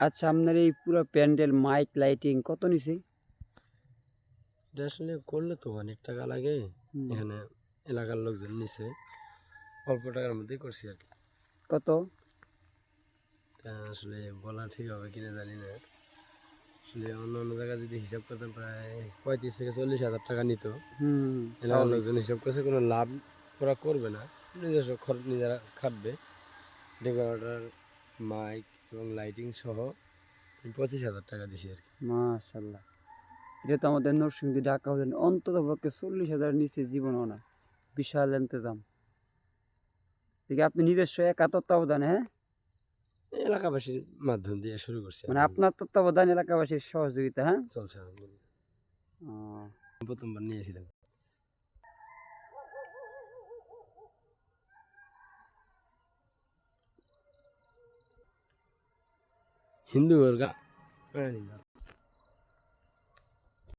আচ্ছা, আপনার এই পুরো প্যান্ডেল মাইক লাইটিং কত নিছে? এটা আসলে করলে তো অনেক টাকা লাগে। হুম। এখানে এলাকার লোকজন নিছে, অল্প টাকার মধ্যেই করছি আর কি। কত? তা আসলে বলা ঠিক হবে কিনা জানি না। আসলে অন্য অন্য জায়গায় যদি হিসাব করতাম প্রায় 35 থেকে 40 হাজার টাকা নিত। হুম, এলাকার স্বাভাবিক। লোকজন হিসাব করছে কোনো লাভ ওরা করবে না, নিজস্ব খরচ নিজেরা খাটবে। ডেকোরেটর, মাইক এবং লাইটিং সহ 25 হাজার টাকা দিছি আর কি। মাশাআল্লাহ। এটা তো আমাদের নরসিংদী ঢাকা হলেন অন্তত পক্ষে 40,000 নিচে জীবনও না। বিশাল ইন্তজাম। ঠিক আপনি নিজস্ব একা তত্ত্বাবধানে, হ্যাঁ? এলাকাবাসীর মাধ্যম দিয়ে শুরু করছি মানে আলহামদুলিল্লাহ। আপনার তত্ত্বাবধান এলাকাবাসীর সহযোগিতা, হ্যাঁ? চলছে আলহামদুলিল্লাহ। ও। প্রথমবার নিয়েছিলাম। হিন্দু গা